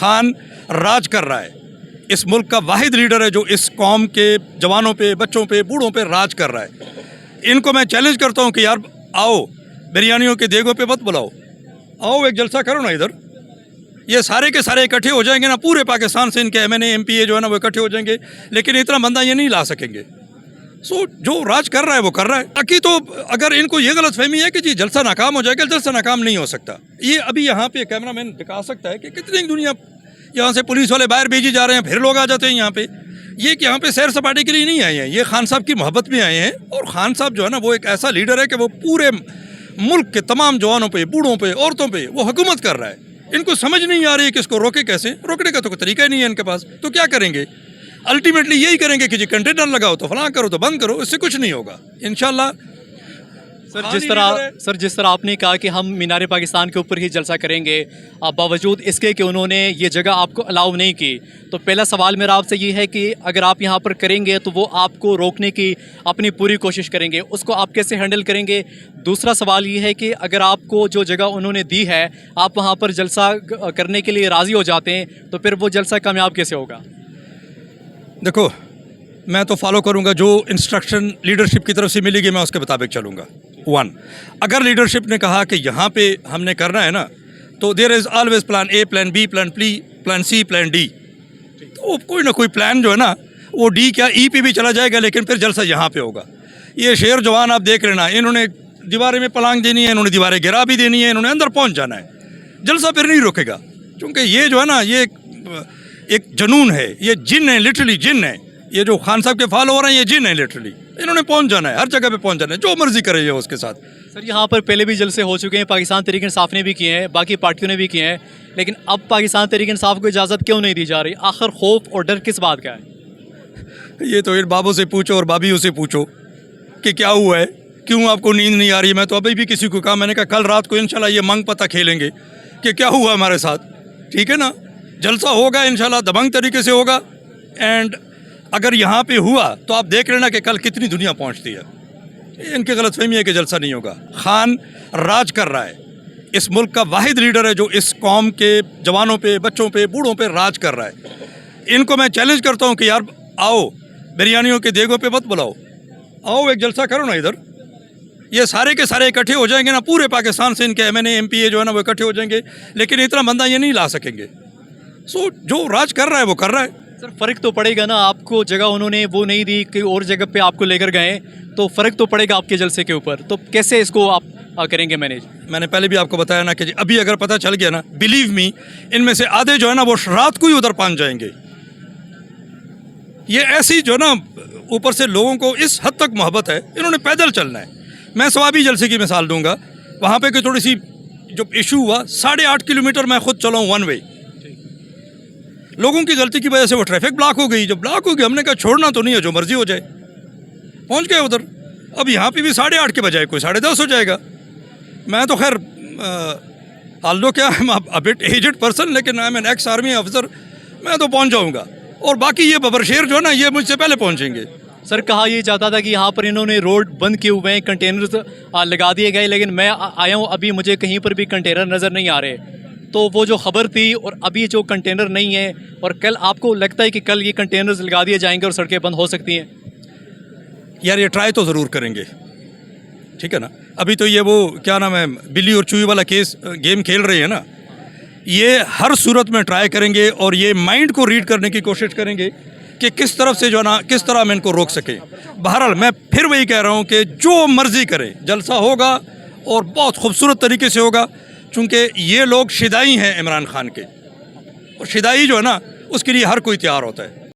खान राज कर रहा है। इस मुल्क का वाहिद लीडर है जो इस कौम के जवानों पे, बच्चों पे, बूढ़ों पे राज कर रहा है। इनको मैं चैलेंज करता हूँ कि यार आओ, बिरयानियों के देगों पे मत बुलाओ, आओ एक जलसा करो ना इधर। ये सारे के सारे इकट्ठे हो जाएंगे ना, पूरे पाकिस्तान से इनके MNA MPA जो है ना वो इकट्ठे हो जाएंगे, लेकिन इतना बंदा ये नहीं ला सकेंगे। सो जो राज कर रहा है वो कर रहा है। बाकी तो अगर इनको ये गलतफहमी है कि जी जलसा नाकाम हो जाएगा, जलसा नाकाम नहीं हो सकता। ये अभी यहाँ पे कैमरामैन दिखा सकता है कि कितनी दुनिया यहाँ से पुलिस वाले बाहर भेजी जा रहे हैं, फिर लोग आ जाते हैं यहाँ पे। ये कि यहाँ पे सैर सपाटे के लिए नहीं आए हैं, ये खान साहब की मोहब्बत में आए हैं। और खान साहब जो है ना वो एक ऐसा लीडर है कि वो पूरे मुल्क के तमाम जवानों पे, बूढ़ों पे, औरतों पे वो हुकूमत कर रहा है। इनको समझ नहीं आ रही है कि इसको रोके कैसे। रोकने का तो कोई तरीका ही नहीं है इनके पास, तो क्या करेंगे? अल्टीमेटली यही करेंगे कि जी कंटेनर लगाओ तो फलां करो तो बंद करो, इससे कुछ नहीं होगा इंशाल्लाह। सर जिस तरह आपने कहा कि हम मीनार पाकिस्तान के ऊपर ही जलसा करेंगे, बावजूद इसके कि उन्होंने ये जगह आपको अलाउ नहीं की, तो पहला सवाल मेरा आपसे ये है कि अगर आप यहाँ पर करेंगे तो वो आपको रोकने की अपनी पूरी कोशिश करेंगे, उसको आप कैसे हैंडल करेंगे? दूसरा सवाल ये है कि अगर आपको जो जगह उन्होंने दी है आप वहाँ पर जलसा करने के लिए राज़ी हो जाते हैं, तो फिर वो जलसा कामयाब कैसे होगा? देखो, मैं तो फॉलो करूँगा जो इंस्ट्रक्शन लीडरशिप की तरफ से मिलेगी, मैं उसके मुताबिक चलूँगा। 1, अगर लीडरशिप ने कहा कि यहाँ पे हमने करना है ना, तो there is always plan A, plan B, plan C, plan D। तो कोई ना कोई प्लान जो है ना वो D क्या E पे भी चला जाएगा, लेकिन फिर जलसा यहाँ पे होगा। ये शेर जवान आप देख लेना, इन्होंने दीवारें में पलांग देनी है, इन्होंने दीवारें गिरा भी देनी है, इन्होंने अंदर पहुँच जाना है, जलसा फिर नहीं रुकेगा। क्योंकि ये जो है ना ये एक जुनून है, ये जिन है, लिटरली जिन है। ये जो खान साहब के फॉलोअर हैं ये जिन है लिटरली, इन्होंने पहुंच जाना है, हर जगह पे पहुंच जाना है, जो मर्जी करे ये उसके साथ। सर यहाँ पर पहले भी जलसे हो चुके हैं, पाकिस्तान तहरीक इंसाफ ने भी किए हैं, बाकी पार्टियों ने भी किए हैं, लेकिन अब पाकिस्तान तहरीक इंसाफ को इजाज़त क्यों नहीं दी जा रही? आखिर खौफ और डर किस बात का है? ये तो इन बाबों से पूछो और बाबियों से पूछो कि क्या हुआ है, क्यों आपको नींद नहीं आ रही। मैं तो अभी भी किसी को कहा, मैंने कहा कल रात को इंशाल्लाह ये मंग पता खेलेंगे कि क्या हुआ हमारे साथ, ठीक है ना। जलसा होगा इंशाल्लाह, दबंग तरीके से होगा। एंड अगर यहाँ पे हुआ तो आप देख लेना कि कल कितनी दुनिया पहुँचती है। इनकी गलतफहमी है कि जलसा नहीं होगा। खान राज कर रहा है, इस मुल्क का वाहिद लीडर है जो इस कौम के जवानों पे, बच्चों पे, बूढ़ों पे राज कर रहा है। इनको मैं चैलेंज करता हूँ कि यार आओ, बिरयानियों के देगों पे मत बुलाओ, आओ एक जलसा करो ना इधर। ये सारे के सारे इकट्ठे हो जाएंगे ना, पूरे पाकिस्तान से इनके MNA MPA जो है ना वो इकट्ठे हो जाएंगे, लेकिन इतना बंदा ये नहीं ला सकेंगे। सो जो राज कर रहा है वो कर रहा है। सर फ़र्क तो पड़ेगा ना, आपको जगह उन्होंने वो नहीं दी, कहीं और जगह पे आपको लेकर गए, तो फ़र्क तो पड़ेगा आपके जलसे के ऊपर। तो कैसे इसको आप करेंगे मैनेज? मैंने पहले भी आपको बताया ना कि अभी अगर पता चल गया ना, बिलीव मी, इनमें से आधे जो है ना वो रात को ही उधर पहुंच जाएंगे। ये ऐसी जो ना ऊपर से लोगों को इस हद तक मोहब्बत है, इन्होंने पैदल चलना है। मैं सवाबी जलसे की मिसाल दूंगा, वहाँ पे कोई थोड़ी सी जो इशू हुआ, 8.5 किलोमीटर मैं खुद चलाऊँ 1 वे, लोगों की गलती की वजह से वो ट्रैफिक ब्लॉक हो गई। जब ब्लॉक हो गई, हमने कहा छोड़ना तो नहीं है, जो मर्जी हो जाए। पहुंच गए उधर। अब यहाँ पे भी 8:30 के बजाय कोई 10:30 हो जाएगा। मैं तो खैर हाल क्या अ बिट एजड पर्सन, लेकिन I am an ex army officer, मैं तो पहुंच जाऊंगा। और बाकी ये बबरशेर जो है ना ये मुझसे पहले पहुंचेंगे। सर कहा ये जाता था कि यहाँ पर इन्होंने रोड बंद किए हुए हैं, कंटेनर्स लगा दिए गए, लेकिन मैं आया हूँ, अभी मुझे कहीं पर भी कंटेनर नज़र नहीं आ रहे। तो वो जो खबर थी और अभी जो कंटेनर नहीं है, और कल आपको लगता है कि कल ये कंटेनर्स लगा दिए जाएंगे और सड़कें बंद हो सकती हैं? यार ये ट्राई तो ज़रूर करेंगे, ठीक है ना। अभी तो ये वो क्या नाम है, बिल्ली और चूहे वाला केस गेम खेल रहे हैं ना, ये हर सूरत में ट्राई करेंगे और ये माइंड को रीड करने की कोशिश करेंगे कि किस तरफ से जो ना किस तरह हम इनको रोक सकें। बहरहाल मैं फिर वही कह रहा हूँ कि जो मर्ज़ी करें, जलसा होगा और बहुत खूबसूरत तरीके से होगा, चूँकि ये लोग शिदाई हैं इमरान खान के, और शिदाई जो है ना उसके लिए हर कोई तैयार होता है।